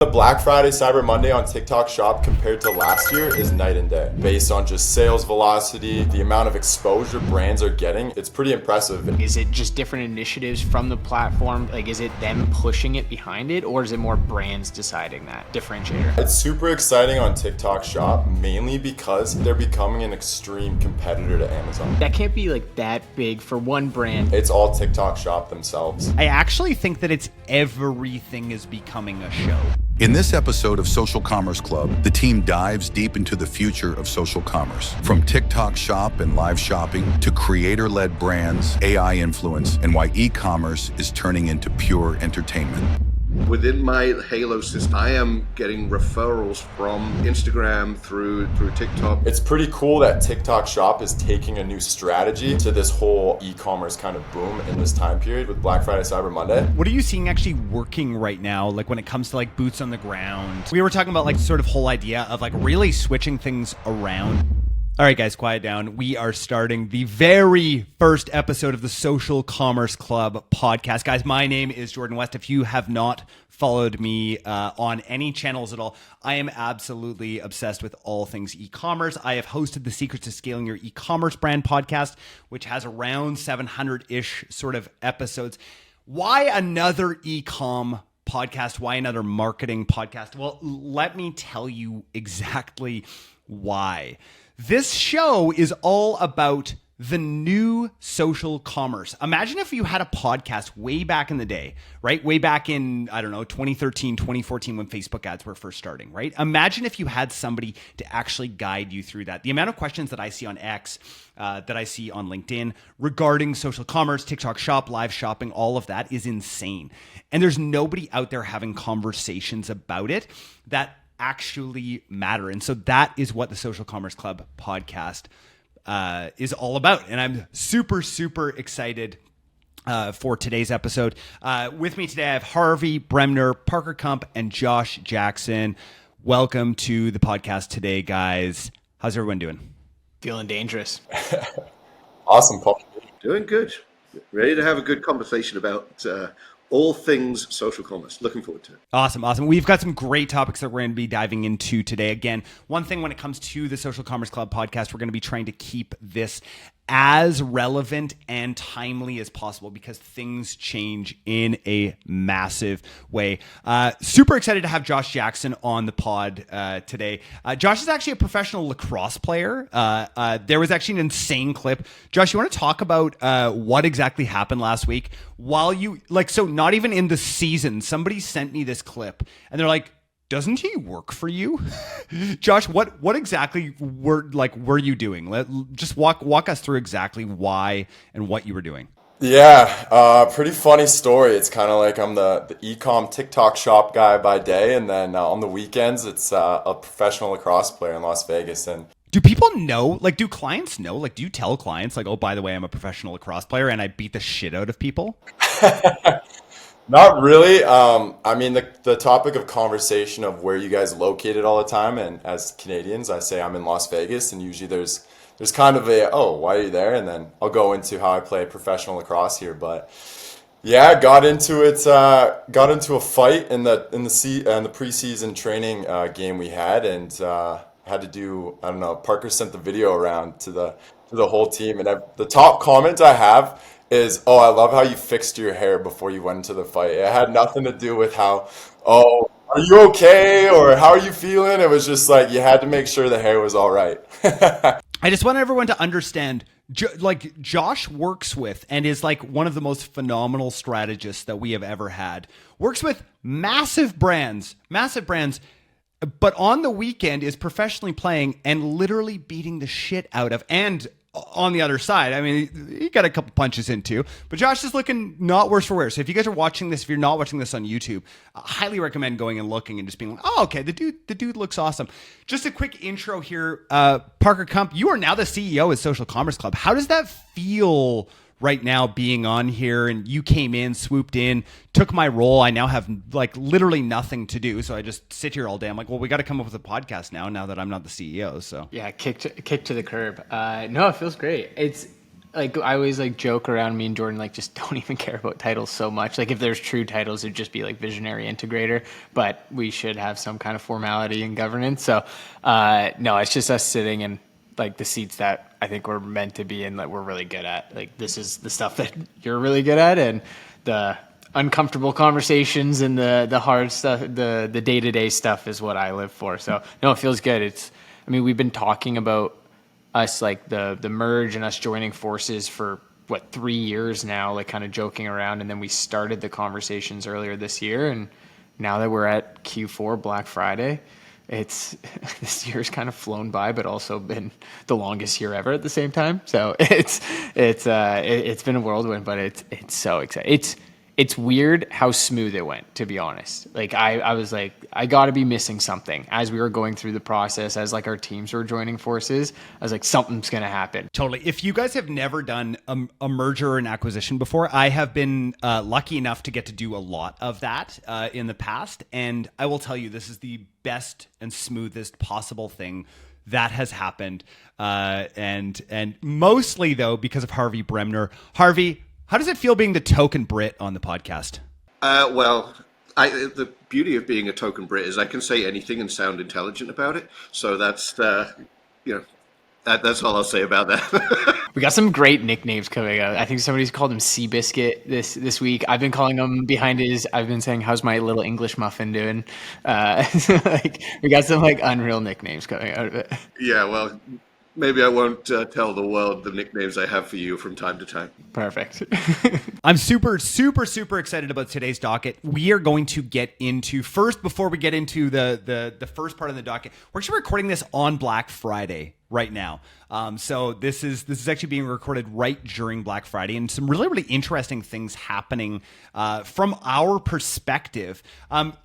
The Black Friday, Cyber Monday on TikTok Shop compared to last year is night and day. Based on just sales velocity, the amount of exposure brands are getting, it's pretty impressive. Is it just different initiatives from the platform? Like, is it them pushing it behind it, or is it more brands deciding that differentiator? It's super exciting on TikTok Shop, mainly because they're becoming an extreme competitor to Amazon. That can't be like that big for one brand. It's all TikTok Shop themselves. I actually think that it's everything is becoming a show. In this episode of Social Commerce Club, the team dives deep into the future of social commerce. From TikTok Shop and live shopping to creator-led brands, AI influence, and why e-commerce is turning into pure entertainment. Within my Halo system, I am getting referrals from Instagram through TikTok. It's pretty cool that TikTok Shop is taking a new strategy to this whole e-commerce kind of boom in this time period with Black Friday, Cyber Monday. What are you seeing actually working right now, like when it comes to like boots on the ground? We were talking about like sort of whole idea of like really switching things around. All right, guys, quiet down. We are starting the very first episode of the Social Commerce Club podcast. Guys, my name is Jordan West. If you have not followed me on any channels at all, I am absolutely obsessed with all things e-commerce. I have hosted the Secrets to Scaling Your E-commerce Brand podcast, which has around 700-ish sort of episodes. Why another e-com podcast? Why another marketing podcast? Well, let me tell you exactly why. This show is all about the new social commerce. Imagine if you had a podcast way back in the day, right? Way back in, 2013, 2014, when Facebook ads were first starting, right? Imagine if you had somebody to actually guide you through that. The amount of questions that I see on X, that I see on LinkedIn regarding social commerce, TikTok Shop, live shopping, all of that is insane. And there's nobody out there having conversations about it that actually matter. And so that is what the Social Commerce Club podcast is all about. And I'm super, super excited for today's episode. With me today, I have Harvey Bremner, Parker Kump, and Josh Jackson. Welcome to the podcast today, guys. How's everyone doing? Feeling dangerous. Awesome, Paul. Doing good. Ready to have a good conversation about all things social commerce. Looking forward to it. Awesome. We've got some great topics that we're going to be diving into today. Again, one thing when it comes to the Social Commerce Club podcast, we're going to be trying to keep this as relevant and timely as possible because things change in a massive way. Super excited to have Josh Jackson on the pod today. Josh is actually a professional lacrosse player. There was actually an insane clip. Josh, you want to talk about what exactly happened last week? While you, so not even in the season, somebody sent me this clip and they're like, doesn't he work for you? Josh, what exactly were you doing? Just walk us through exactly why and what you were doing. Yeah, pretty funny story. It's kind of like I'm the e-com TikTok Shop guy by day, and then on the weekends, it's a professional lacrosse player in Las Vegas. And do people know? Do clients know? Do you tell clients oh, by the way, I'm a professional lacrosse player and I beat the shit out of people? Not really. I mean, the topic of conversation of where you guys located all the time, and as Canadians, I say I'm in Las Vegas, and usually there's kind of why are you there? And then I'll go into how I play professional lacrosse here. But yeah, got into a fight in the preseason training game we had, and had to do, I don't know. Parker sent the video around to the whole team, and the top comment I have is, I love how you fixed your hair before you went into the fight. It had nothing to do with are you okay? Or how are you feeling? It was just like, you had to make sure the hair was all right. I just want everyone to understand, Josh works with and is one of the most phenomenal strategists that we have ever had. Works with massive brands, but on the weekend is professionally playing and literally beating the shit out of, and on the other side, I mean, he got a couple punches in too, but Josh is looking not worse for wear. So if you guys are watching this, if you're not watching this on YouTube, I highly recommend going and looking and just being like, oh, okay, the dude looks awesome. Just a quick intro here. Parker Kump, you are now the CEO of Social Commerce Club. How does that feel right now being on here? And you came in, swooped in, took my role. I now have literally nothing to do. So I just sit here all day. I'm like, well, we got to come up with a podcast now that I'm not the CEO. So Yeah, kick to the curb. No, it feels great. like I always like joke around, me and Jordan like just don't even care about titles so much. Like if there's true titles, it'd just be like visionary integrator, but we should have some kind of formality and governance. So no, it's just us sitting in like the seats that I think we're meant to be in, that we're really good at. Like this is the stuff that you're really good at, and the uncomfortable conversations and the hard stuff, the day-to-day stuff is what I live for. So no, it feels good. I mean, we've been talking about us like the merge and us joining forces for what, 3 years now, like kind of joking around, and then we started the conversations earlier this year, and now that we're at Q4 Black Friday, it's this year's kind of flown by, but also been the longest year ever at the same time. So it's been a whirlwind, but it's so exciting. It's weird how smooth it went, to be honest. Like I was like, I got to be missing something as we were going through the process, as like our teams were joining forces. I was like, something's going to happen. Totally. If you guys have never done a merger or an acquisition before, I have been lucky enough to get to do a lot of that in the past. And I will tell you, this is the best and smoothest possible thing that has happened. And mostly, though, because of Harvey Bremner. Harvey, how does it feel being the token Brit on the podcast? The beauty of being a token Brit is I can say anything and sound intelligent about it. So that's all I'll say about that. We got some great nicknames coming out. I think somebody's called him Seabiscuit this week. I've been calling him I've been saying, how's my little English muffin doing? Like we got some like unreal nicknames coming out of it. Yeah, well, maybe I won't tell the world the nicknames I have for you from time to time. Perfect. I'm super excited about today's docket. We are going to get into first, before we get into the first part of the docket, we're actually recording this on Black Friday right now. So this is actually being recorded right during Black Friday, and some really interesting things happening from our perspective.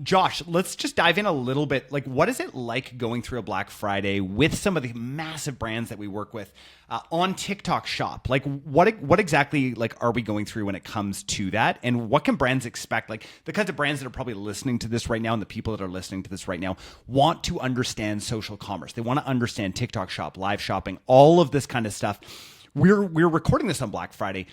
Josh, let's just dive in a little bit. Like, what is it like going through a Black Friday with some of the massive brands that we work with on TikTok Shop? Like, what exactly like are we going through when it comes to that, and what can brands expect? Like the kinds of brands that are probably listening to this right now, and the people that are listening to this right now want to understand social commerce. They want to understand TikTok Shop, live shopping, all of this kind of stuff. We're recording this on Black Friday.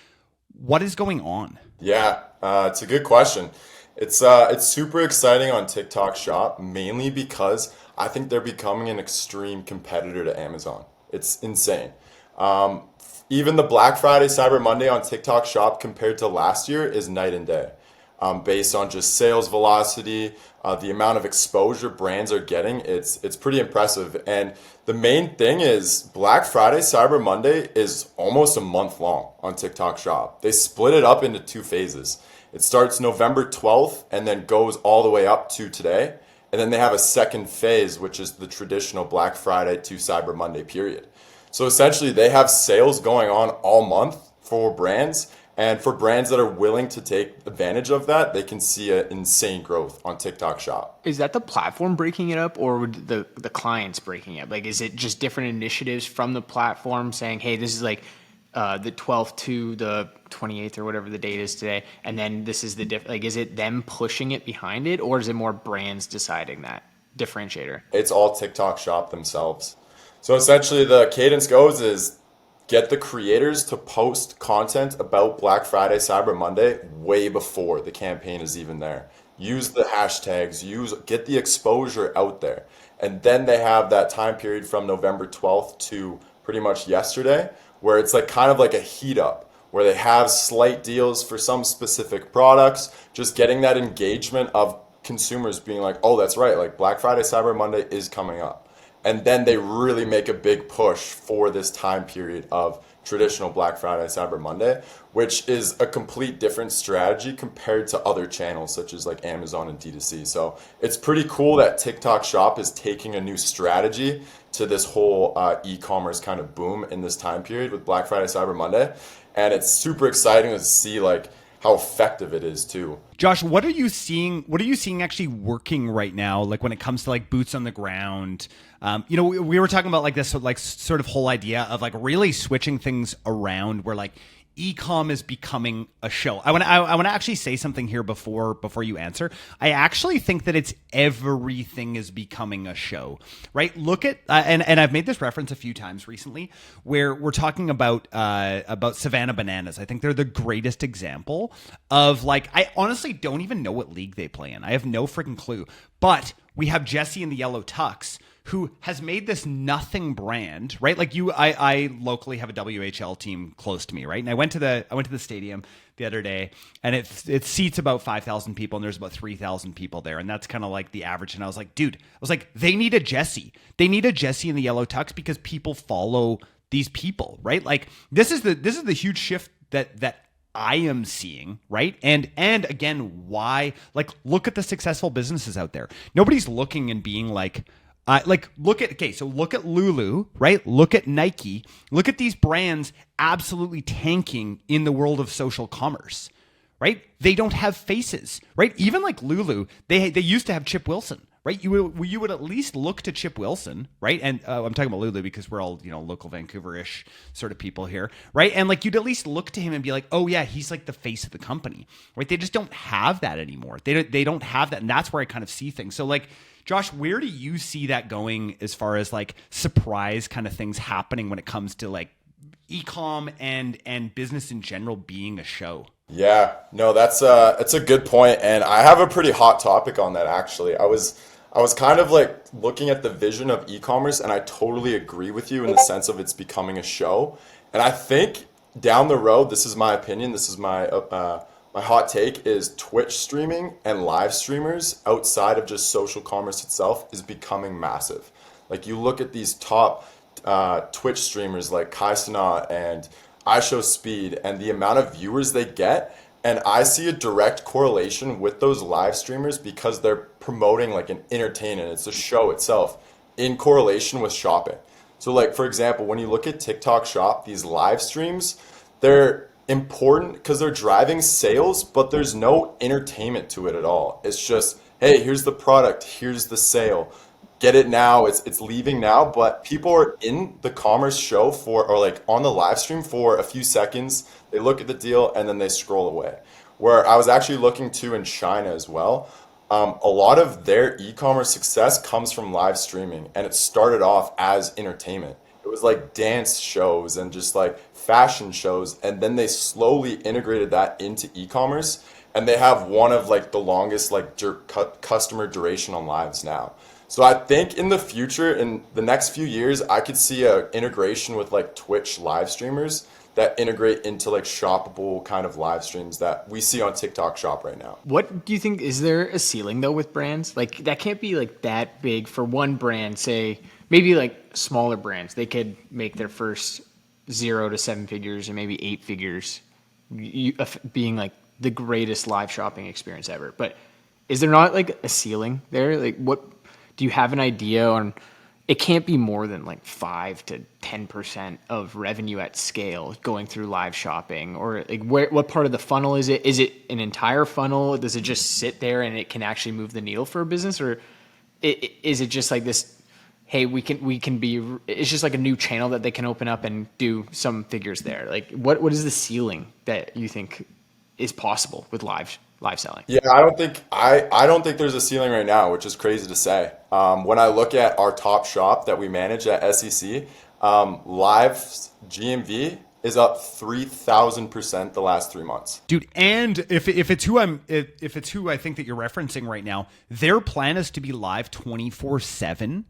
What is going on? Yeah, it's a good question. It's super exciting on TikTok Shop, mainly because I think they're becoming an extreme competitor to Amazon. It's insane. Even the Black Friday, Cyber Monday on TikTok Shop compared to last year is night and day. Based on just sales velocity, the amount of exposure brands are getting, it's pretty impressive. And the main thing is Black Friday, Cyber Monday is almost a month long on TikTok Shop. They split it up into 2 phases. It starts November 12th and then goes all the way up to today. And then they have a second phase, which is the traditional Black Friday to Cyber Monday period. So essentially they have sales going on all month for brands. And for brands that are willing to take advantage of that, they can see an insane growth on TikTok Shop. Is that the platform breaking it up, or would the clients breaking it up? Like, is it just different initiatives from the platform saying, hey, this is like the 12th to the 28th or whatever the date is today, and then this is the like, is it them pushing it behind it, or is it more brands deciding that differentiator? It's all TikTok Shop themselves. So essentially the cadence goes is get the creators to post content about Black Friday, Cyber Monday way before the campaign is even there. Use the hashtags, get the exposure out there. And then they have that time period from November 12th to pretty much yesterday, where it's like kind of like a heat up, where they have slight deals for some specific products, just getting that engagement of consumers being like, oh, that's right, like Black Friday, Cyber Monday is coming up. And then they really make a big push for this time period of traditional Black Friday, Cyber Monday, which is a complete different strategy compared to other channels such as like Amazon and D2C. So it's pretty cool that TikTok Shop is taking a new strategy to this whole e-commerce kind of boom in this time period with Black Friday, Cyber Monday. And it's super exciting to see like how effective it is too. Josh, what are you seeing actually working right now? Like when it comes to like boots on the ground, we were talking about like this like sort of whole idea of like really switching things around where like e-com is becoming a show. I want to actually say something here before you answer. I actually think that it's everything is becoming a show, right? Look at and I've made this reference a few times recently, where we're talking about Savannah Bananas. I think they're the greatest example of, like, I honestly don't even know what league they play in. I have no freaking clue. But we have Jesse in the yellow tux, who has made this nothing brand, right? Like I locally have a WHL team close to me, right? And I went to the stadium the other day, and it seats about 5,000 people, and there's about 3,000 people there, and that's kind of like the average. And I was like, dude, they need a Jesse. They need a Jesse in the yellow tux because people follow these people, right? Like this is the huge shift that I am seeing, right? And again, why? Like, look at the successful businesses out there. Nobody's looking and being like, look at Lulu, right? Look at Nike. Look at these brands absolutely tanking in the world of social commerce, right? They don't have faces, right? Even like Lulu, they used to have Chip Wilson, right? You would at least look to Chip Wilson, right? And I'm talking about Lulu because we're all, local Vancouver-ish sort of people here, right? And like you'd at least look to him and be like, oh yeah, he's like the face of the company, right? They just don't have that anymore. They don't have that, and that's where I kind of see things. So like, Josh, where do you see that going as far as like surprise kind of things happening when it comes to like e-com and business in general being a show? Yeah, no, that's a good point, and I have a pretty hot topic on that actually. I was kind of like looking at the vision of e-commerce, and I totally agree with you in the sense of it's becoming a show. And I think down the road, this is my opinion, this is my hot take, is Twitch streaming and live streamers outside of just social commerce itself is becoming massive. Like you look at these top Twitch streamers like Kai Cenat and iShowSpeed and the amount of viewers they get, and I see a direct correlation with those live streamers because they're promoting like an entertainment. It's a show itself in correlation with shopping. So like, for example, when you look at TikTok Shop, these live streams, they're important because they're driving sales, but there's no entertainment to it at all. It's just, hey, here's the product, here's the sale, get it now, it's leaving now. But people are in the commerce show or like on the live stream for a few seconds, they look at the deal and then they scroll away. Where I was actually looking to in China as well, a lot of their e-commerce success comes from live streaming, and it started off as entertainment. It was like dance shows and just like fashion shows, and then they slowly integrated that into e-commerce, and they have one of like the longest like customer duration on lives now. So I think in the future, in the next few years, I could see a integration with like Twitch live streamers that integrate into like shoppable kind of live streams that we see on TikTok Shop right now. What do you think, is there a ceiling though with brands? Like that can't be like that big for one brand, say maybe like smaller brands. They could make their first 0 to 7 figures or maybe 8 figures being like the greatest live shopping experience ever. But is there not like a ceiling there? Like what, do you have an idea on, it can't be more than like 5 to 10% of revenue at scale going through live shopping, or like what part of the funnel is it? Is it an entire funnel? Does it just sit there and it can actually move the needle for a business, or is it just like this, hey, we can be, it's just like a new channel that they can open up and do some figures there? Like what is the ceiling that you think is possible with live selling? Yeah, I don't think there's a ceiling right now, which is crazy to say. When I look at our top shop that we manage at SEC, live GMV is up 3,000% the last 3 months. Dude, and if it's who I think that you're referencing right now, their plan is to be live 24/7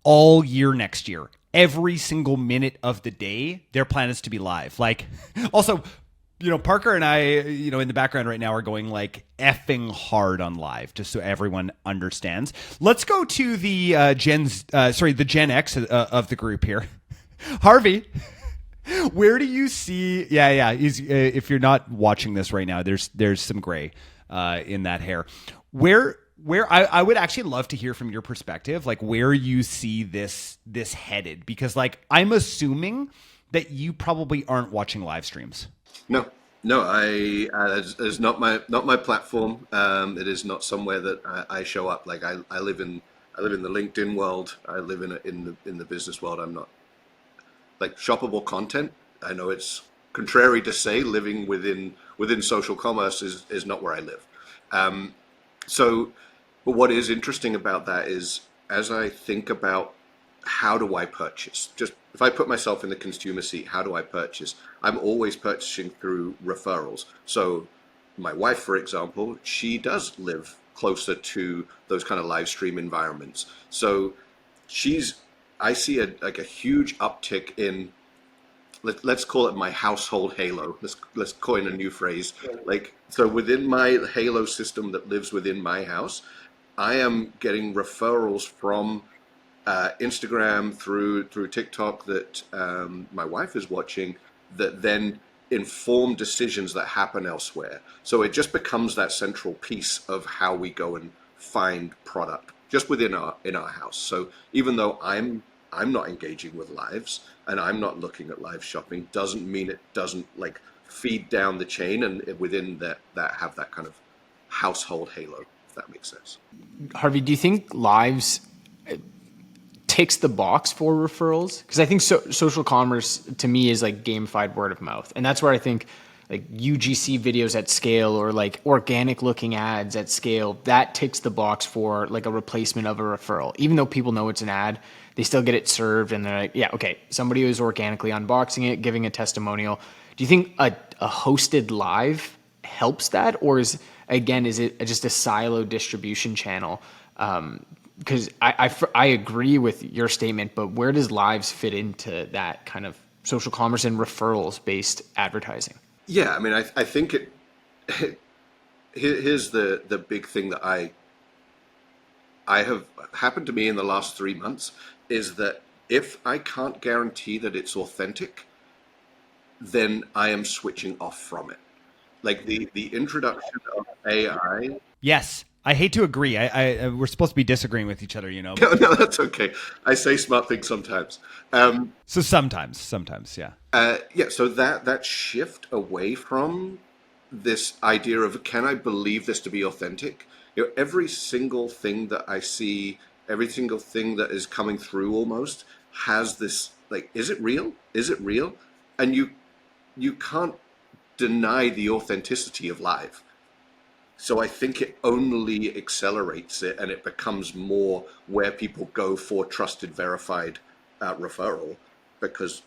all year next year. Every single minute of the day, their plan is to be live. Like, also, Parker and I, in the background right now are going like effing hard on live, just so everyone understands. Let's go to the Gen X of the group here. Harvey, where do you see? Yeah. If you're not watching this right now, there's some gray in that hair. Where I would actually love to hear from your perspective, like where you see this headed, because like I'm assuming that you probably aren't watching live streams. No, it's not my platform. It is not somewhere that I show up. Like I live in the LinkedIn world. I live in the business world. I'm not like shoppable content. I know it's contrary to say, living within social commerce is not where I live. So, but what is interesting about that is, as I think about how do I purchase, just if I put myself in the consumer seat, how do I purchase? I'm always purchasing through referrals. So my wife, for example, she does live closer to those kind of live stream environments. So she's, I see a huge uptick in, let's call it my household halo. Let's coin a new phrase. Like, so within my halo system that lives within my house, I am getting referrals from Instagram through TikTok that my wife is watching, that then inform decisions that happen elsewhere. So it just becomes that central piece of how we go and find product just within our house. So even though I'm not engaging with lives and I'm not looking at live shopping, doesn't mean it doesn't like feed down the chain and within that have that kind of household halo, if that makes sense. Harvey, do you think lives ticks the box for referrals? Because I think social commerce to me is like gamified word of mouth, and that's where I think like UGC videos at scale or like organic looking ads at scale, that ticks the box for like a replacement of a referral. Even though people know it's an ad, they still get it served and they're like, yeah, okay, somebody who's organically unboxing it, giving a testimonial. Do you think a hosted live helps that, or is it just a silo distribution channel? Because I agree with your statement, but where does lives fit into that kind of social commerce and referrals based advertising? Yeah, I mean, I think here's the big thing that I have happened to me in the last 3 months is that if I can't guarantee that it's authentic, then I am switching off from it. Like the introduction of AI. Yes, I hate to agree. We're supposed to be disagreeing with each other, you know. No, that's okay. I say smart things sometimes. So sometimes, yeah. Yeah, so that shift away from this idea of, can I believe this to be authentic? You know, every single thing that I see, every single thing that is coming through almost has this, like, is it real? Is it real? And you can't deny the authenticity of live. So I think it only accelerates it, and it becomes more where people go for trusted, verified referral, because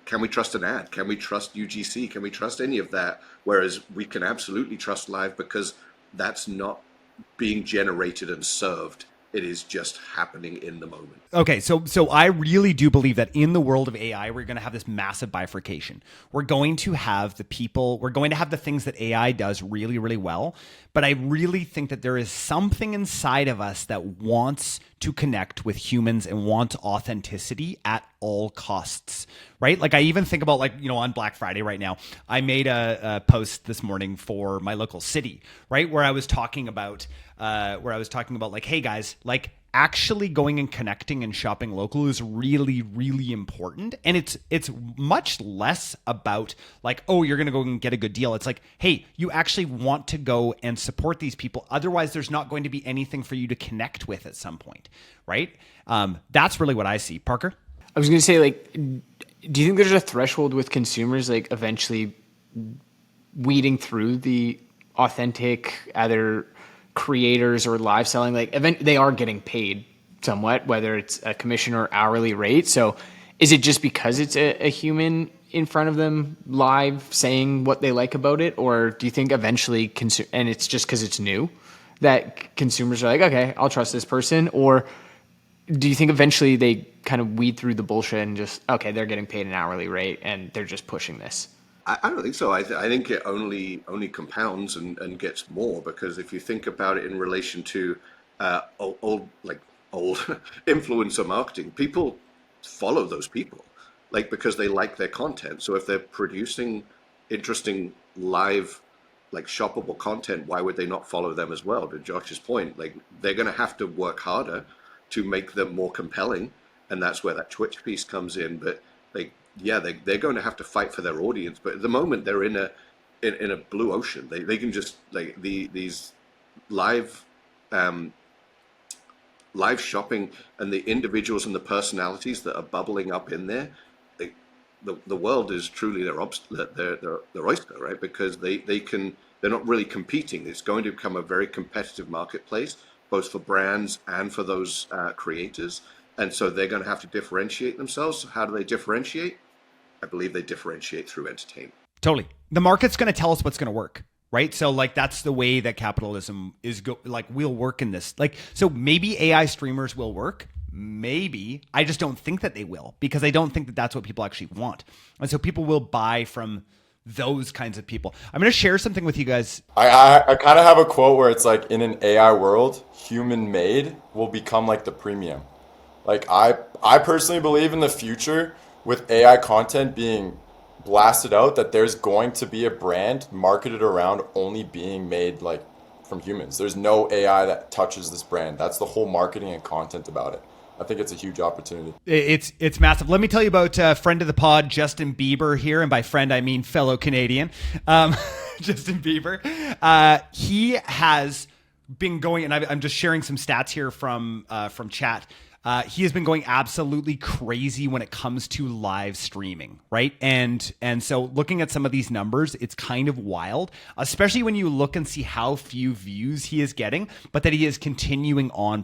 can we trust an ad? Can we trust UGC? Can we trust any of that? Whereas we can absolutely trust live because that's not being generated and served. It is just happening in the moment. Okay, so I really do believe that in the world of AI, we're going to have this massive bifurcation. We're going to have the things that AI does really, really well. But I really think that there is something inside of us that wants to connect with humans and wants authenticity at all costs, right? Like I even think about, like, you know, on Black Friday right now, I made a post this morning for my local city, right? Where I was talking about like, hey guys, like actually going and connecting and shopping local is really, really important. And it's much less about like, oh, you're going to go and get a good deal. It's like, hey, you actually want to go and support these people. Otherwise, there's not going to be anything for you to connect with at some point, right? That's really what I see. Parker? I was going to say, like, do you think there's a threshold with consumers, like eventually weeding through the authentic either creators or live selling? Like they are getting paid somewhat, whether it's a commission or hourly rate. So is it just because it's a human in front of them live saying what they like about it? Or do you think eventually and it's just because it's new that consumers are like, okay, I'll trust this person? Or do you think eventually they kind of weed through the bullshit and just, okay, they're getting paid an hourly rate and they're just pushing this? I don't think so. I think it only compounds and gets more, because if you think about it in relation to old influencer marketing, people follow those people, like, because they like their content. So if they're producing interesting live, like, shoppable content, why would they not follow them as well? To Josh's point, like, they're going to have to work harder to make them more compelling, and that's where that Twitch piece comes in. But like, yeah, they're going to have to fight for their audience. But at the moment, they're in a blue ocean. They can just, like, these live live shopping and the individuals and the personalities that are bubbling up in there, the world is truly their oyster, right? Because they're not really competing. It's going to become a very competitive marketplace, both for brands and for those creators. And so they're going to have to differentiate themselves. So how do they differentiate? I believe they differentiate through entertainment. Totally. The market's going to tell us what's going to work, right? So like that's the way that capitalism is will work in this. Like, so maybe AI streamers will work. Maybe. I just don't think that they will, because I don't think that that's what people actually want. And so people will buy from those kinds of people. I'm going to share something with you guys. I kind of have a quote where it's like, in an AI world, human made will become like the premium. Like I personally believe in the future with AI content being blasted out, that there's going to be a brand marketed around only being made like from humans. There's no AI that touches this brand. That's the whole marketing and content about it. I think it's a huge opportunity. It's massive. Let me tell you about friend of the pod, Justin Bieber here. And by friend, I mean fellow Canadian. Justin Bieber. He has been going, and I'm just sharing some stats here from chat. He has been going absolutely crazy when it comes to live streaming, right? And so looking at some of these numbers, it's kind of wild, especially when you look and see how few views he is getting, but that he is continuing on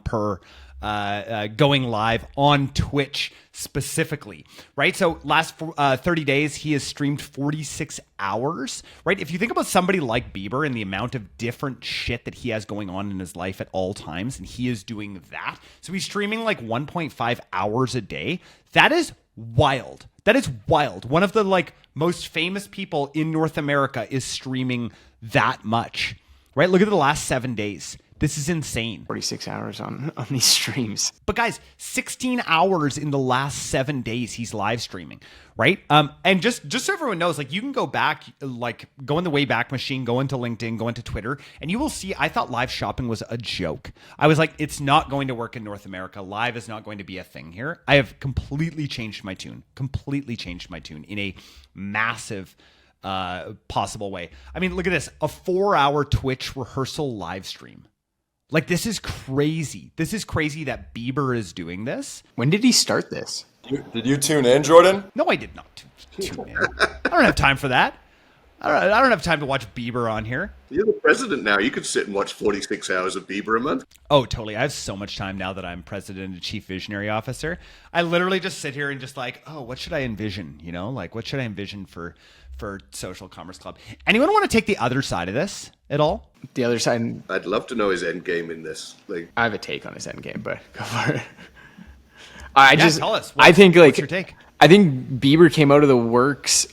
going live on Twitch specifically, right? So last 30 days, he has streamed 46 hours, right? If you think about somebody like Bieber and the amount of different shit that he has going on in his life at all times, and he is doing that. So he's streaming like 1.5 hours a day. That is wild. That is wild. One of the like most famous people in North America is streaming that much, right? Look at the last 7 days. This is insane. 46 hours on these streams. But guys, 16 hours in the last 7 days he's live streaming, right? And just so everyone knows, like you can go back, like go in the Wayback Machine, go into LinkedIn, go into Twitter, and you will see, I thought live shopping was a joke. I was like, it's not going to work in North America. Live is not going to be a thing here. I have completely changed my tune in a massive possible way. I mean, look at this, a 4-hour Twitch rehearsal live stream. Like, this is crazy. This is crazy that Bieber is doing this. When did he start this? Did you tune in, Jordan? No, I did not tune in. I don't have time for that. I don't have time to watch Bieber on here. You're the president now. You could sit and watch 46 hours of Bieber a month. Oh, totally. I have so much time now that I'm president and chief visionary officer. I literally just sit here and just like, oh, what should I envision? You know, like what should I envision for Social Commerce Club? Anyone want to take the other side of this at all? The other side. I'd love to know his end game in this. Like, I have a take on his end game, but go for it. Tell us. I think like what's your take? I think Bieber came out of the woodworks,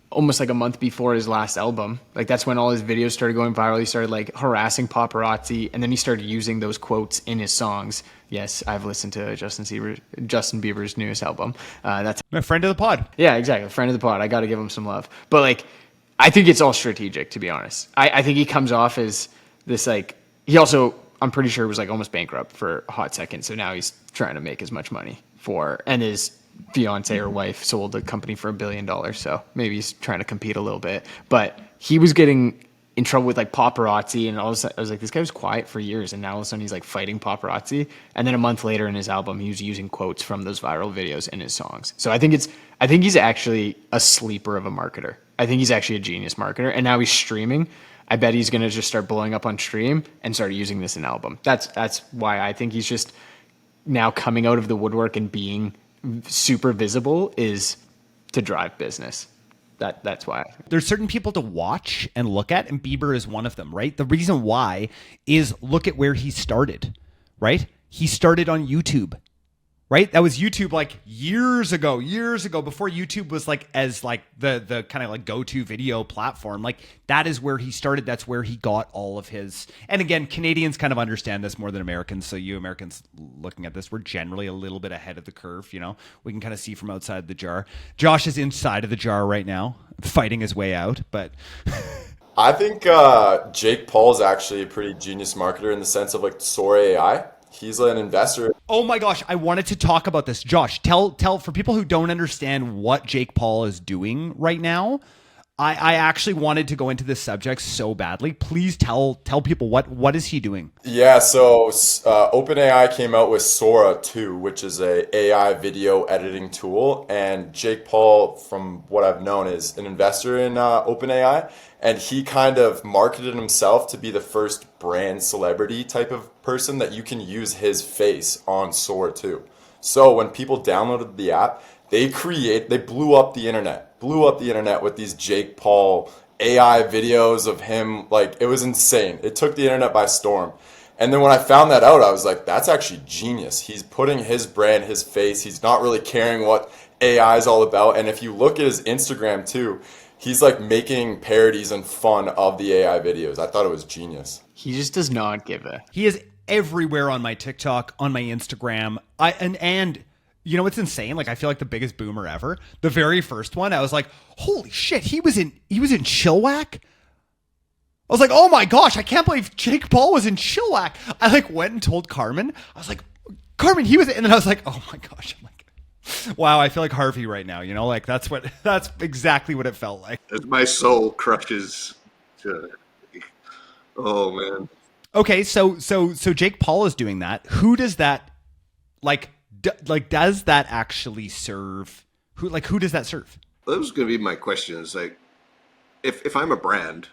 almost like a month before his last album. Like that's when all his videos started going viral. He started like harassing paparazzi, and then he started using those quotes in his songs. Yes, I've listened to Justin Bieber's newest album. That's my friend of the pod. Yeah, exactly. Friend of the pod. I got to give him some love. But like, I think it's all strategic, to be honest. I think he comes off as this like, he also, I'm pretty sure was like almost bankrupt for a hot second. So now he's trying to make as much money and his fiance or wife sold the company for $1 billion. So maybe he's trying to compete a little bit, but he was getting in trouble with like paparazzi, and all of a sudden I was like, this guy was quiet for years, and now all of a sudden he's like fighting paparazzi. And then a month later in his album, he was using quotes from those viral videos in his songs. So I think he's actually a sleeper of a marketer. I think he's actually a genius marketer, and now he's streaming. I bet he's going to just start blowing up on stream and start using this in album. That's why I think he's just now coming out of the woodwork and being super visible is to drive business. That's why. There's certain people to watch and look at, and Bieber is one of them, right? The reason why is look at where he started, right? He started on YouTube, right? That was YouTube like years ago, before YouTube was like as like the kind of like go-to video platform. Like that is where he started. That's where he got all of his. And again, Canadians kind of understand this more than Americans. So you Americans looking at this, we're generally a little bit ahead of the curve. You know, we can kind of see from outside the jar. Josh is inside of the jar right now, fighting his way out. But I think Jake Paul's actually a pretty genius marketer in the sense of like Sora AI. He's an investor. Oh my gosh, I wanted to talk about this. Josh, tell for people who don't understand what Jake Paul is doing right now, I actually wanted to go into this subject so badly. Please tell people what is he doing? Yeah, so OpenAI came out with Sora 2, which is a AI video editing tool, and Jake Paul, from what I've known, is an investor in OpenAI, and he kind of marketed himself to be the first brand celebrity type of person that you can use his face on Sora 2. So when people downloaded the app, they blew up the internet with these Jake Paul AI videos of him. Like, it was insane. It took the internet by storm. And then when I found that out, I was like, that's actually genius. He's putting his brand, his face. He's not really caring what AI is all about. And if you look at his Instagram too, he's like making parodies and fun of the AI videos. I thought it was genius. He just does not give a. He is everywhere on my TikTok, on my Instagram. And you know what's insane? Like, I feel like the biggest boomer ever. The very first one, I was like, holy shit, he was in Chilliwack? I was like, oh my gosh, I can't believe Jake Paul was in Chilliwack. I like went and told Carmen. I was like, Carmen, he was, and then I was like, oh my gosh. I'm like, wow, I feel like Harvey right now, you know, like that's exactly what it felt like. As my soul crushes to, oh man. Okay, so Jake Paul is doing that. Who does that does that actually serve? Who does that serve? Well, that was going to be my question. Is like, if I'm a brand,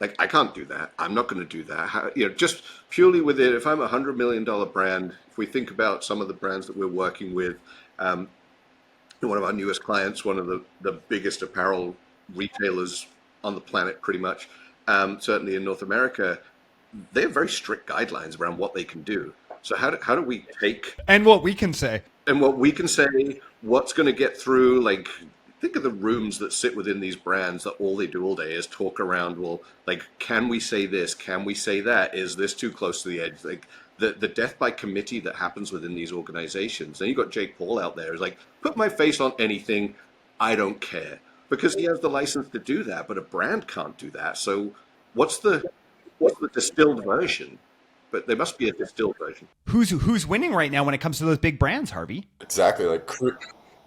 like I can't do that. I'm not going to do that. How, just purely with it. If I'm $100 million brand, if we think about some of the brands that we're working with, one of our newest clients, one of the biggest apparel retailers on the planet, pretty much, certainly in North America, they have very strict guidelines around what they can do. So how do we take and what we can say what's going to get through? Like, think of the rooms that sit within these brands that all they do all day is talk around. Well, like, can we say this? Can we say that? Is this too close to the edge? Like the death by committee that happens within these organizations. Then you got Jake Paul out there is like, put my face on anything, I don't care, because he has the license to do that, but a brand can't do that. So what's the distilled version? But there must be a distilled version. Who's winning right now when it comes to those big brands, Harvey? Exactly. Like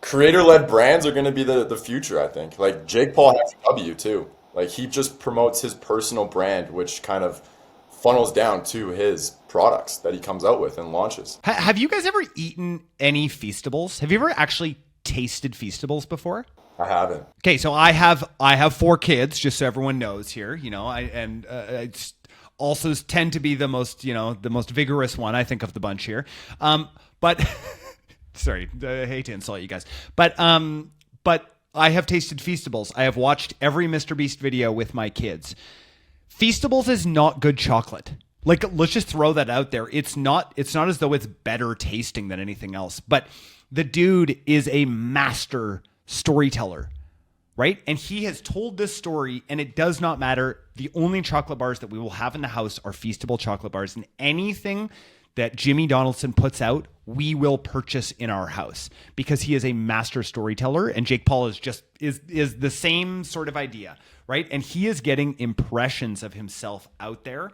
creator-led brands are going to be the future, I think. Like Jake Paul has W too. Like he just promotes his personal brand, which kind of funnels down to his products that he comes out with and launches. Have you guys ever eaten any Feastables? Have you ever actually tasted Feastables before? I haven't. Okay, so I have 4 kids, just so everyone knows here. You know, I also tend to be the most vigorous one, I think, of the bunch here. But sorry, I hate to insult you guys. But I have tasted Feastables. I have watched every Mr. Beast video with my kids. Feastables is not good chocolate. Like, let's just throw that out there. It's not as though it's better tasting than anything else. But the dude is a master storyteller. Right? And he has told this story, and it does not matter. The only chocolate bars that we will have in the house are Feastable chocolate bars, and anything that Jimmy Donaldson puts out, we will purchase in our house because he is a master storyteller, and Jake Paul is the same sort of idea, right? And he is getting impressions of himself out there,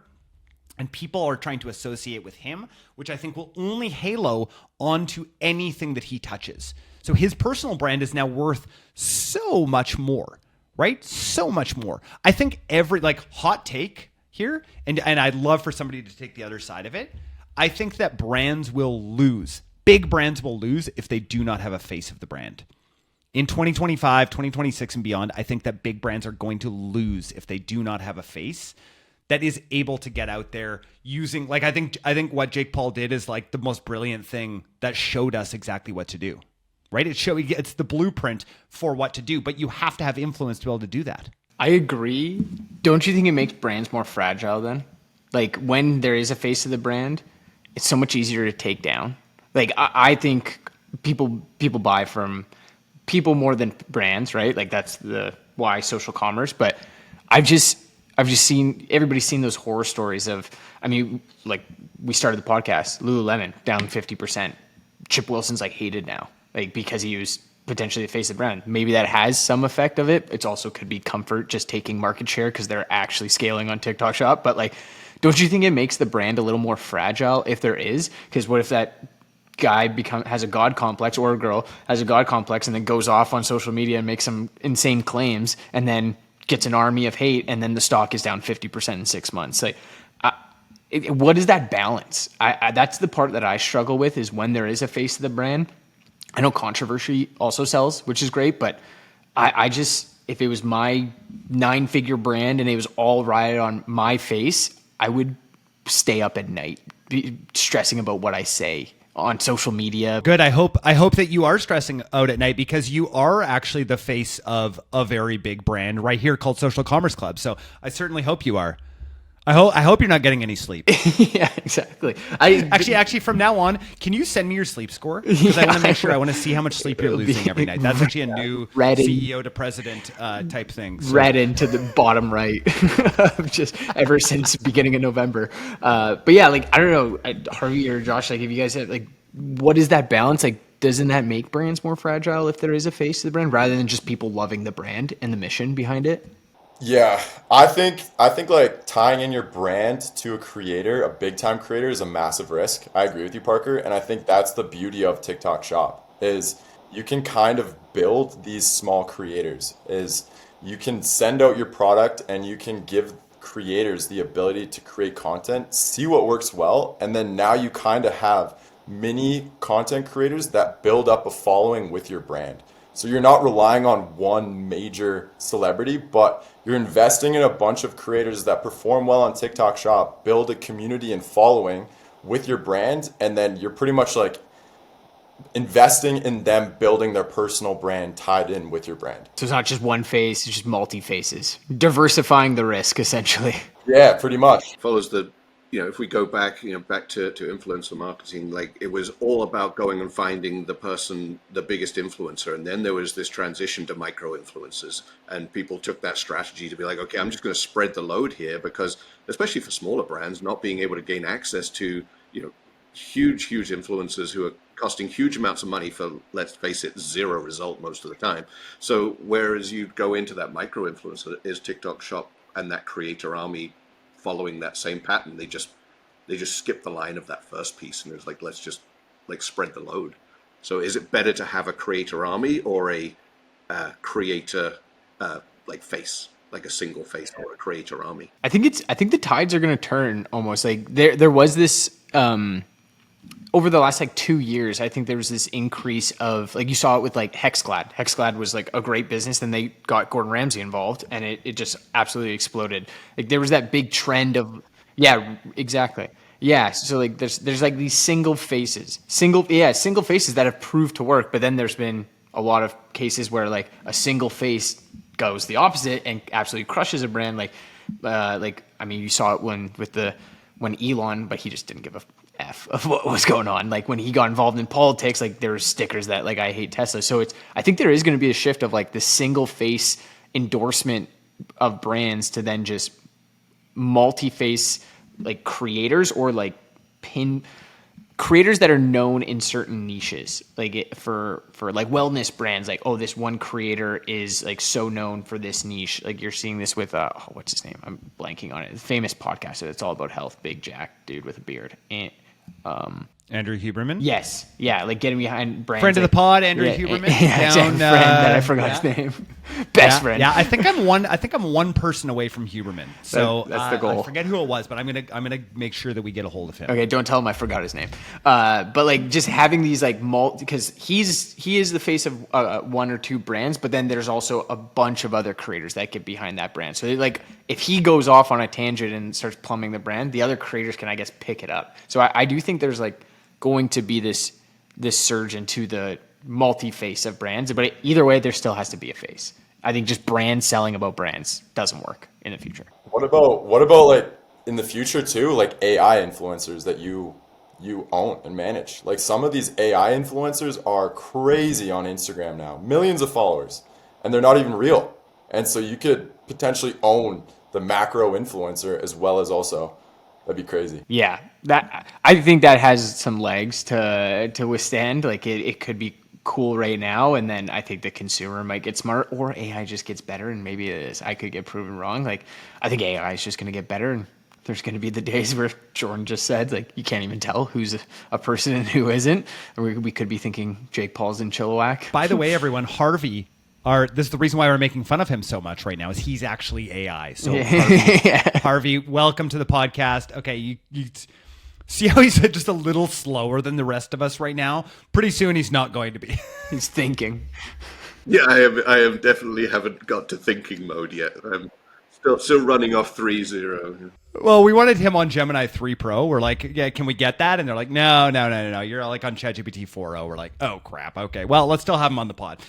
and people are trying to associate with him, which I think will only halo onto anything that he touches. So his personal brand is now worth so much more, right? So much more. I think every hot take here, and I'd love for somebody to take the other side of it. I think that brands will lose. Big brands will lose if they do not have a face of the brand. In 2025, 2026 and beyond, I think that big brands are going to lose if they do not have a face that is able to get out there using, I think what Jake Paul did is like the most brilliant thing that showed us exactly what to do. Right? It's the blueprint for what to do, but you have to have influence to be able to do that. I agree. Don't you think it makes brands more fragile then? Like when there is a face of the brand, it's so much easier to take down. Like I think people buy from people more than brands, right? Like that's the why social commerce. But I've just seen, everybody's seen those horror stories of, I mean, like we started the podcast, Lululemon down 50%. Chip Wilson's like hated now. Like because he was potentially the face of the brand. Maybe that has some effect of it. It's also could be comfort just taking market share because they're actually scaling on TikTok Shop. But like, don't you think it makes the brand a little more fragile if there is? Because what if that guy has a god complex, or a girl has a god complex, and then goes off on social media and makes some insane claims, and then gets an army of hate, and then the stock is down 50% in 6 months. Like, what is that balance? That's the part that I struggle with, is when there is a face of the brand. I know controversy also sells, which is great, but I just, if it was my 9-figure brand and it was all riding on my face, I would stay up at night stressing about what I say on social media. Good. I hope that you are stressing out at night, because you are actually the face of a very big brand right here called Social Commerce Club. So I certainly hope you are. I hope you're not getting any sleep. Yeah, exactly. Actually, from now on, can you send me your sleep score? Because I want to make sure. I want to see how much sleep you're losing every night. That's actually a new CEO to president type thing. So. Read into the bottom right, just ever since beginning of November. But yeah, like, I don't know, Harvey or Josh, like, if you guys have, like, what is that balance? Like, doesn't that make brands more fragile if there is a face to the brand, rather than just people loving the brand and the mission behind it? Yeah, I think like tying in your brand to a creator, a big time creator, is a massive risk. I agree with you, Parker, and I think that's the beauty of TikTok Shop, is you can kind of build these small creators. Is you can send out your product and you can give creators the ability to create content, see what works well, and then now you kind of have mini content creators that build up a following with your brand. So you're not relying on one major celebrity, but you're investing in a bunch of creators that perform well on TikTok Shop, build a community and following with your brand, and then you're pretty much like investing in them building their personal brand tied in with your brand. So it's not just one face, it's just multi faces, diversifying the risk, essentially. Yeah, pretty much. Follows the, if we go back, back to influencer marketing, like, it was all about going and finding the biggest influencer. And then there was this transition to micro influencers, and people took that strategy to be like, okay, I'm just going to spread the load here, because especially for smaller brands, not being able to gain access to, huge influencers who are costing huge amounts of money for, let's face it, zero result most of the time. So whereas you go into that micro influencer is TikTok Shop and that creator army following that same pattern, they just skip the line of that first piece, and it's like, let's just like spread the load. So is it better to have a creator army or a creator like face, like a single face, or a creator army? I think the tides are going to turn almost. Like, there was this over the last like 2 years, I think there was this increase of, like, you saw it with like Hexclad. Hexclad was like a great business. Then they got Gordon Ramsay involved, and it just absolutely exploded. Like, there was that big trend of, yeah, exactly. Yeah. So like there's like these single faces that have proved to work. But then there's been a lot of cases where like a single face goes the opposite and absolutely crushes a brand. Like, I mean, you saw it when Elon, but he just didn't give a F of what was going on. Like, when he got involved in politics, like, there were stickers that like, I hate Tesla. So I think there is going to be a shift of like the single face endorsement of brands to then just multi-face like creators, or like creators that are known in certain niches, like for like wellness brands, like, oh, this one creator is like so known for this niche. Like, you're seeing this with what's his name? I'm blanking on it. The famous podcaster that's all about health, big Jack dude with a beard. And Andrew Huberman? Yes. Yeah, like getting behind brands. Friend of the pod, Andrew Huberman. Yeah, friend that I forgot his name. Best friend. Yeah, I think I'm one person away from Huberman. So that's the goal. I forget who it was, but I'm gonna make sure that we get a hold of him. Okay, don't tell him I forgot his name. But like, just having these like because he is the face of one or two brands, but then there's also a bunch of other creators that get behind that brand. So like, if he goes off on a tangent and starts plumbing the brand, the other creators can, I guess, pick it up. So I do think there's like going to be this surge into the multi-face of brands, but either way, there still has to be a face. I think just brands selling about brands doesn't work in the future. What about like in the future too, like AI influencers that you own and manage? Like, some of these AI influencers are crazy on Instagram now, millions of followers, and they're not even real. And so you could potentially own the macro influencer as well as also. That'd be crazy. Yeah, that I think that has some legs to withstand. Like, it could be cool right now, and then I think the consumer might get smart, or AI just gets better, and maybe it is. I could get proven wrong. Like, I think AI is just going to get better, and there's going to be the days where Jordan just said, like, you can't even tell who's a person and who isn't. Or we could be thinking Jake Paul's in Chilliwack. By the way, everyone, Harvey, this is the reason why we're making fun of him so much right now, is he's actually AI. So Harvey, welcome to the podcast. Okay, you see how he's just a little slower than the rest of us right now? Pretty soon he's not going to be. He's thinking. Yeah, I have definitely haven't got to thinking mode yet. I'm still running off 3.0. Well, we wanted him on Gemini 3 Pro. We're like, yeah, can we get that? And they're like, no. You're like on ChatGPT 4.0. We're like, oh crap. Okay, well, let's still have him on the pod.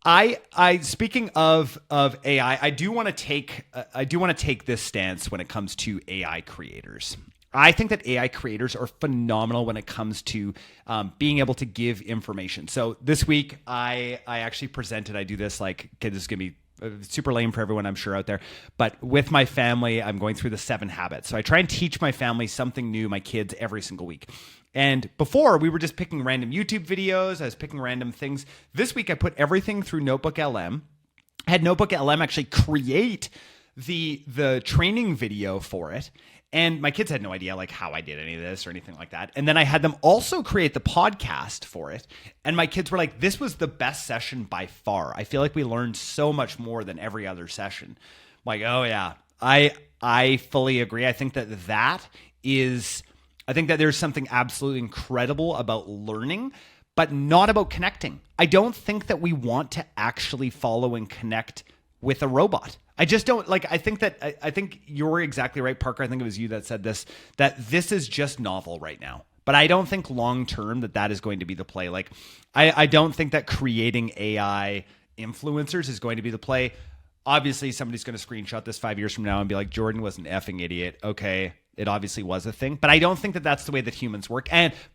I speaking of AI, I do want to take this stance when it comes to AI creators. I think that AI creators are phenomenal when it comes to being able to give information. So this week, I actually presented. I do this like, okay, this is gonna be super lame for everyone, I'm sure, out there. But with my family, I'm going through the 7 habits. So I try and teach my family something new, my kids, every single week. And before, we were just picking random YouTube videos. I was picking random things. This week, I put everything through Notebook LM. I had Notebook LM actually create the training video for it. And my kids had no idea like how I did any of this or anything like that. And then I had them also create the podcast for it. And my kids were like, this was the best session by far. I feel like we learned so much more than every other session. I'm like, oh yeah, I fully agree. I think that there's something absolutely incredible about learning, but not about connecting. I don't think that we want to actually follow and connect with a robot. I just don't like, I think you're exactly right, Parker. I think it was you that said this, that this is just novel right now. But I don't think long-term that is going to be the play. Like, I don't think that creating AI influencers is going to be the play. Obviously, somebody's going to screenshot this 5 years from now and be like, Jordan was an effing idiot. Okay, it obviously was a thing. But I don't think that that's the way that humans work.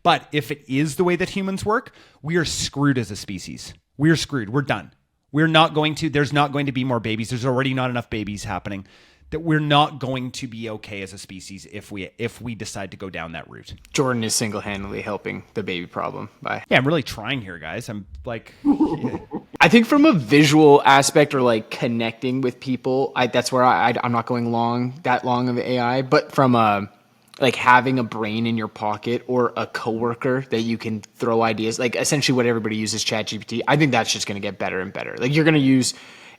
But if it is the way that humans work, we are screwed as a species. We are screwed. We're done. There's not going to be more babies. There's already not enough babies happening. That we're not going to be okay as a species if we decide to go down that route. Jordan is single-handedly helping the baby problem by. Yeah, I'm really trying here, guys. I'm like, yeah. I think from a visual aspect or like connecting with people, that's where I'm not going that long of AI, but from like having a brain in your pocket or a coworker that you can throw ideas, like essentially what everybody uses ChatGPT. I think that's just going to get better and better. Like you're going to use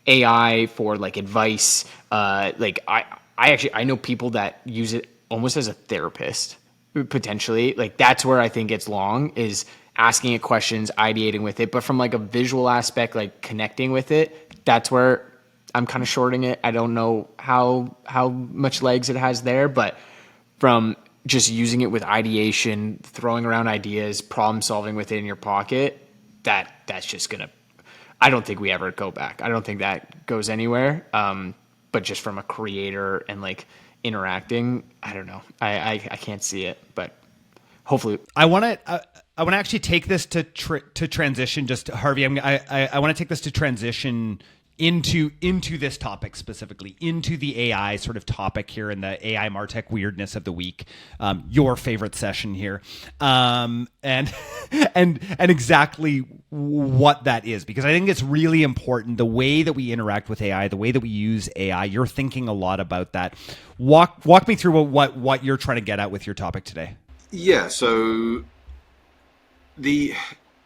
AI for like advice. Like I know people that use it almost as a therapist potentially. Like that's where I think it's long, is asking it questions, ideating with it. But from like a visual aspect, like connecting with it, that's where I'm kind of shorting it. I don't know how much legs it has there, but from just using it with ideation, throwing around ideas, problem solving with it in your pocket, that's just gonna, I don't think we ever go back. I don't think that goes anywhere. But just from a creator and like interacting, I don't know. I can't see it, but hopefully. I want to actually take this to transition. Just Harvey, I want to take this to transition into this topic specifically, into the AI sort of topic here in the AI Martech weirdness of the week, your favorite session here, and exactly what that is, because I think it's really important, the way that we interact with AI, the way that we use AI. You're thinking a lot about that. Walk me through what you're trying to get at with your topic today. Yeah, so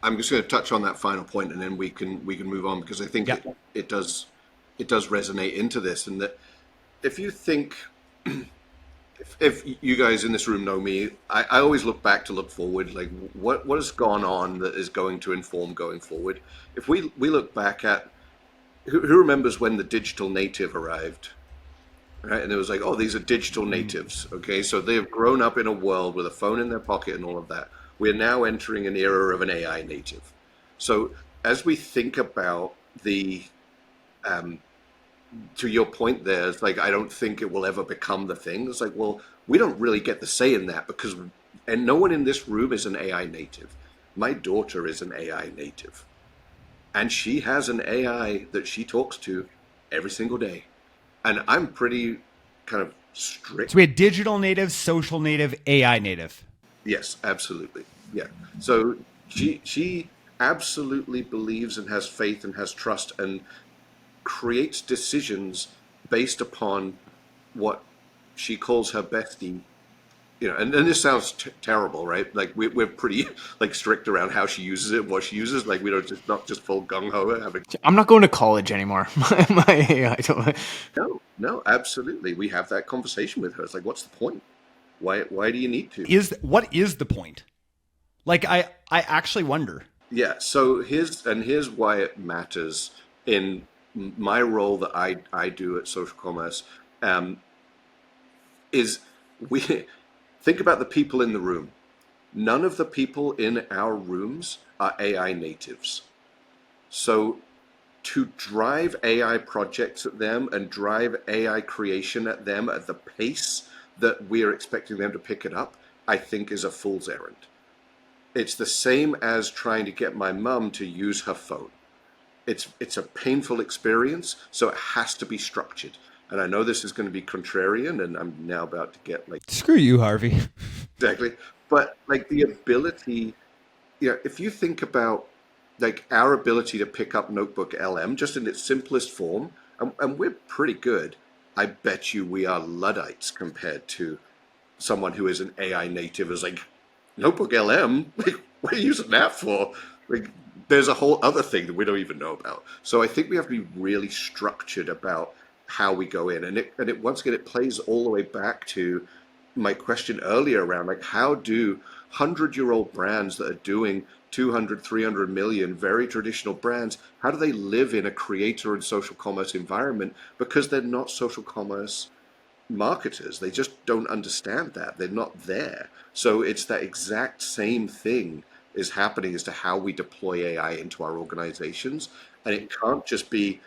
I'm just going to touch on that final point, and then we can move on, because I think it does resonate into this. And that if you think, if you guys in this room know me, I always look back to look forward. Like what has gone on that is going to inform going forward. If we look back at who remembers when the digital native arrived, right? And it was like, oh, these are digital natives. Okay, so they have grown up in a world with a phone in their pocket and all of that. We're now entering an era of an AI native. So as we think about the, to your point there, it's like, I don't think it will ever become the thing. It's like, well, we don't really get the say in that, because, and no one in this room is an AI native. My daughter is an AI native. And she has an AI that she talks to every single day. And I'm pretty kind of strict. So we had digital native, social native, AI native. Yes, absolutely. Yeah. So she absolutely believes and has faith and has trust and creates decisions based upon what she calls her bestie, and this sounds terrible, right? Like we're pretty like strict around how she uses it and what she uses. Like we don't just not just full gung ho having. I'm not going to college anymore. My AI don't. No, absolutely. We have that conversation with her. It's like, what's the point? Why do you need to? What is the point? Like I actually wonder. Yeah. So here's why it matters in my role that I do at social commerce. Is we think about the people in the room. None of the people in our rooms are AI natives. So to drive AI projects at them and drive AI creation at them at the pace that we are expecting them to pick it up, I think is a fool's errand. It's the same as trying to get my mum to use her phone. It's a painful experience, so it has to be structured. And I know this is going to be contrarian, and I'm now about to get like Screw you, Harvey. exactly. But like the ability, if you think about like our ability to pick up Notebook LM just in its simplest form, and we're pretty good. I bet you we are Luddites compared to someone who is an AI native is like, Notebook LM? Like, what are you using that for? Like, there's a whole other thing that we don't even know about. So I think we have to be really structured about how we go in. And it once again, it plays all the way back to my question earlier around like, how do 100-year-old brands that are doing 200, 300 million, very traditional brands, how do they live in a creator and social commerce environment? Because they're not social commerce marketers. They just don't understand that. They're not there. So it's that exact same thing is happening as to how we deploy AI into our organizations. And it can't just be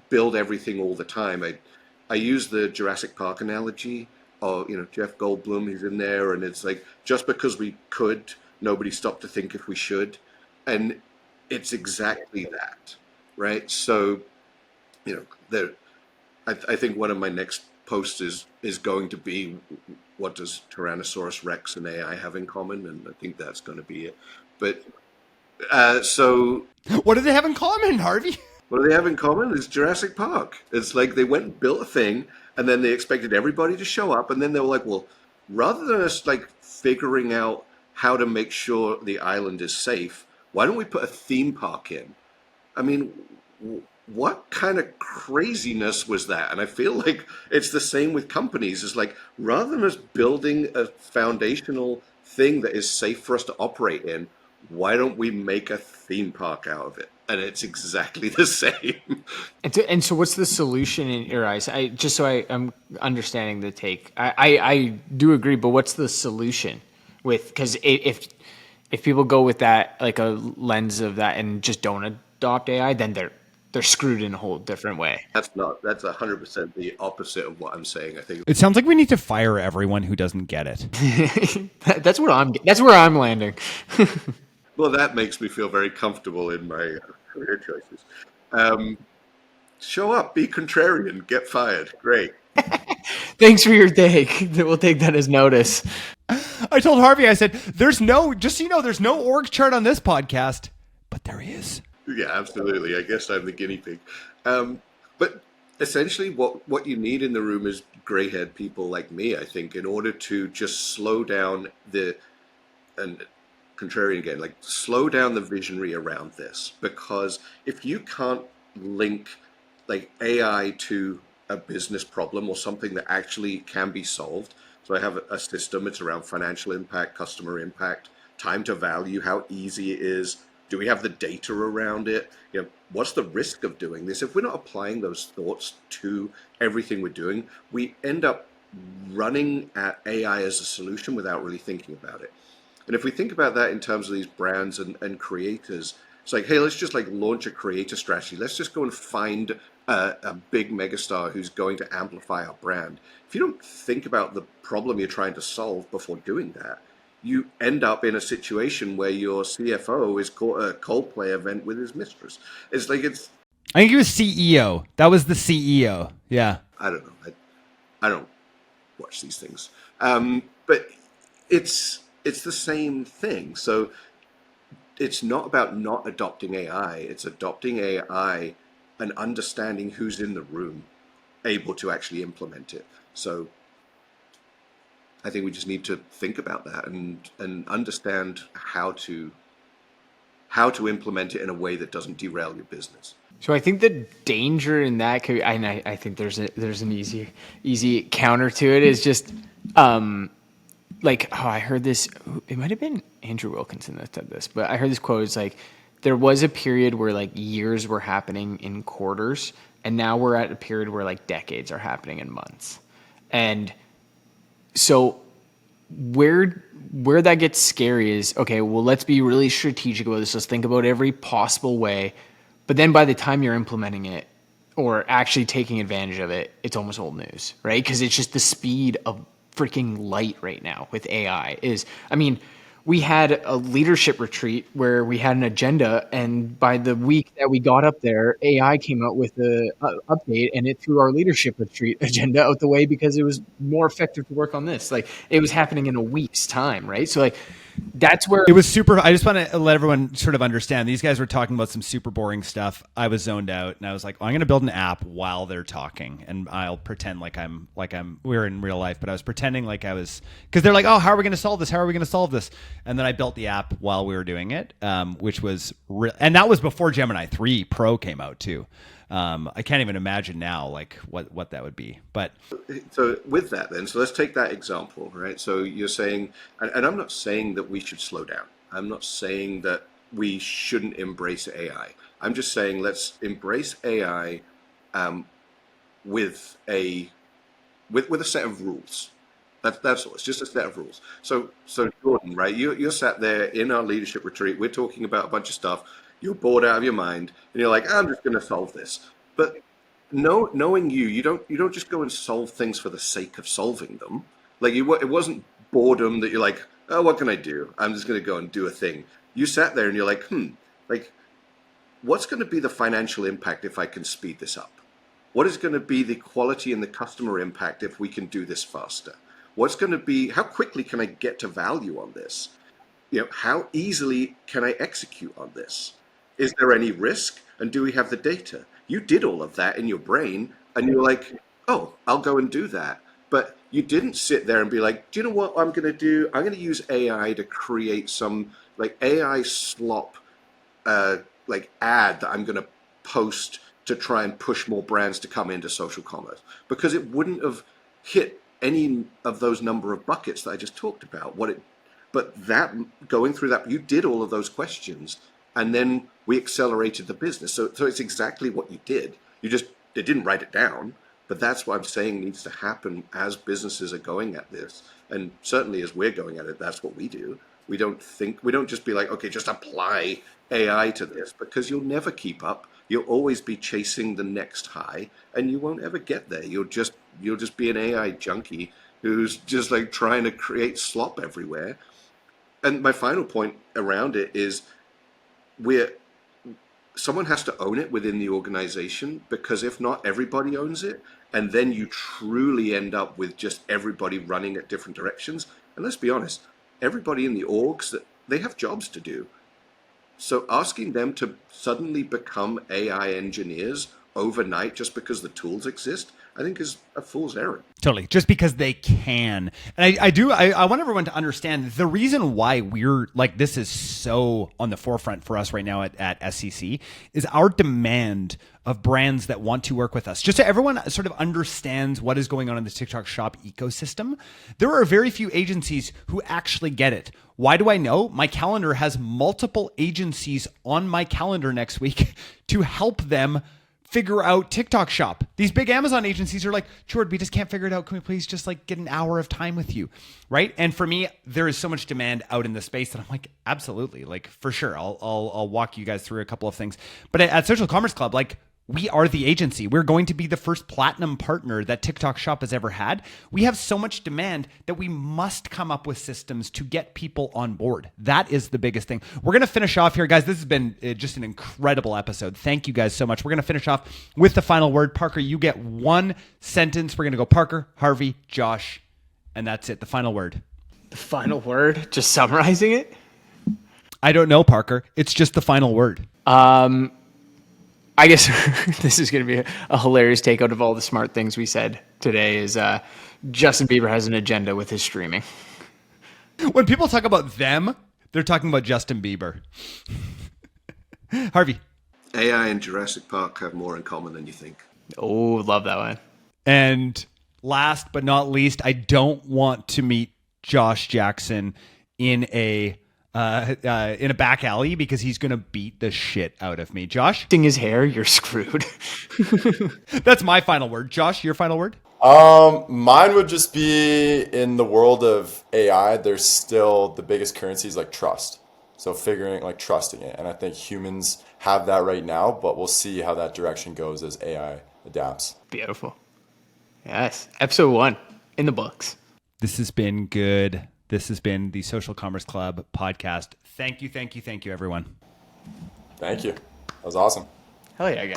build everything all the time. I use the Jurassic Park analogy. Or, Jeff Goldblum, he's in there, and it's like, just because we could, nobody stopped to think if we should. And it's exactly that, right? So, there, I think one of my next posts is going to be, what does Tyrannosaurus Rex and AI have in common? And I think that's going to be it. But, so... What do they have in common, Harvey? What do they have in common? It's Jurassic Park. It's like they went and built a thing, and then they expected everybody to show up, and then they were like, well, rather than us like figuring out how to make sure the island is safe, why don't we put a theme park in? I mean, what kind of craziness was that? And I feel like it's the same with companies. It's like, rather than us building a foundational thing that is safe for us to operate in, why don't we make a theme park out of it? And it's exactly the same. And so, what's the solution in your eyes? I'm understanding the take. I do agree, but what's the solution because if people go with that like a lens of that and just don't adopt AI, then they're screwed in a whole different way. That's 100% the opposite of what I'm saying. I think It sounds like we need to fire everyone who doesn't get it. That's where I'm landing. well, that makes me feel very comfortable in my career choices. Show up, be contrarian, get fired. Great. Thanks for your take. We'll take that as notice. I told Harvey, I said, there's no org chart on this podcast, but there is. Yeah, absolutely. I guess I'm the guinea pig. But essentially what you need in the room is gray-haired people like me, I think, in order to just slow down and contrarian again, like slow down the visionary around this. Because if you can't link like AI to a business problem or something that actually can be solved. So I have a system, it's around financial impact, customer impact, time to value, how easy it is. Do we have the data around it? What's the risk of doing this? If we're not applying those thoughts to everything we're doing, we end up running at AI as a solution without really thinking about it. And if we think about that in terms of these brands and creators, it's like, hey, let's just like launch a creator strategy. Let's just go and find a big megastar who's going to amplify our brand. If you don't think about the problem you're trying to solve before doing that, you end up in a situation where your CFO is caught at a Coldplay event with his mistress. It's like I think he was CEO. That was the CEO. Yeah. I don't know. I don't watch these things. But it's the same thing. So it's not about not adopting AI. It's adopting AI and understanding who's in the room, able to actually implement it. So I think we just need to think about that and understand how to implement it in a way that doesn't derail your business. So I think the danger in that could, and I think there's an easy counter to it is just I heard this. It might have been Andrew Wilkinson that said this, but I heard this quote. It's like there was a period where like years were happening in quarters, and now we're at a period where like decades are happening in months, and so where that gets scary is, okay, well, let's be really strategic about this. Let's think about every possible way. But then by the time you're implementing it or actually taking advantage of it, it's almost old news, right? Because it's just the speed of freaking light right now with AI we had a leadership retreat where we had an agenda, and by the week that we got up there, AI came out with the update, and it threw our leadership retreat agenda out the way because it was more effective to work on this. Like it was happening in a week's time, right? So like that's where it was super. I just want to let everyone sort of understand. These guys were talking about some super boring stuff. I was zoned out, and I was like, I'm going to build an app while they're talking, and I'll pretend like we're in real life, but I was pretending like I was, because they're like, oh, how are we going to solve this? How are we going to solve this? And then I built the app while we were doing it, which was and that was before Gemini 3 Pro came out too. I can't even imagine now like what that would be. But so with that then, so let's take that example, right? So you're saying, and I'm not saying that we should slow down. I'm not saying that we shouldn't embrace AI. I'm just saying let's embrace AI with a set of rules. That's all. It's just a set of rules. So Jordan, right? You're sat there in our leadership retreat. We're talking about a bunch of stuff. You're bored out of your mind, and you're like, I'm just going to solve this. But knowing you don't just go and solve things for the sake of solving them. Like it wasn't boredom that you're like, oh, what can I do? I'm just going to go and do a thing. You sat there and you're like, like, what's going to be the financial impact if I can speed this up? What is going to be the quality and the customer impact if we can do this faster? What's going to be, how quickly can I get to value on this? How easily can I execute on this? Is there any risk? And do we have the data? You did all of that in your brain, and you're like, oh, I'll go and do that. But you didn't sit there and be like, do you know what I'm going to do? I'm going to use AI to create some like AI slop like ad that I'm going to post to try and push more brands to come into social commerce, because it wouldn't have hit any of those number of buckets that I just talked about. But that going through that, you did all of those questions, and then we accelerated the business. So it's exactly what you did. You didn't write it down, but that's what I'm saying needs to happen as businesses are going at this, and certainly as we're going at it, that's what we do. We don't just be like, okay, just apply AI to this, because you'll never keep up. You'll always be chasing the next high, and you won't ever get there. You'll just be an AI junkie who's just like trying to create slop everywhere. And my final point around it is someone has to own it within the organization, because if not, everybody owns it. And then you truly end up with just everybody running at different directions. And let's be honest, everybody in the orgs, that they have jobs to do. So asking them to suddenly become AI engineers overnight just because the tools exist, I think is a fool's errand. Totally. Just because they can. And I want everyone to understand the reason why we're like, this is so on the forefront for us right now at SCC is our demand of brands that want to work with us. Just so everyone sort of understands what is going on in the TikTok Shop ecosystem, there are very few agencies who actually get it. Why do I know? My calendar has multiple agencies on my calendar next week to help them figure out TikTok Shop. These big Amazon agencies are like, Jordan, we just can't figure it out. Can we please just like get an hour of time with you? Right? And for me, there is so much demand out in the space that I'm like, absolutely, like for sure. I'll walk you guys through a couple of things. But at Social Commerce Club, like, we are the agency. We're going to be the first platinum partner that TikTok Shop has ever had. We have so much demand that we must come up with systems to get people on board. That is the biggest thing. We're going to finish off here, guys. This has been just an incredible episode. Thank you guys so much. We're going to finish off with the final word. Parker, you get one sentence. We're going to go Parker, Harvey, Josh, and that's it. The final word. The final word? Just summarizing it? I don't know, Parker. It's just the final word. I guess this is going to be a hilarious take out of all the smart things we said today is Justin Bieber has an agenda with his streaming. When people talk about them, they're talking about Justin Bieber. Harvey. AI and Jurassic Park have more in common than you think. Oh, love that one. And last but not least, I don't want to meet Josh Jackson in a back alley because he's going to beat the shit out of me. Josh? His hair, you're screwed. That's my final word. Josh, your final word? Mine would just be in the world of AI, there's still the biggest currency is like trust. So trusting it. And I think humans have that right now, but we'll see how that direction goes as AI adapts. Beautiful. Yes. Episode 1 in the books. This has been good. This has been the Social Commerce Club podcast. Thank you, everyone. Thank you. That was awesome. Hell yeah, guys.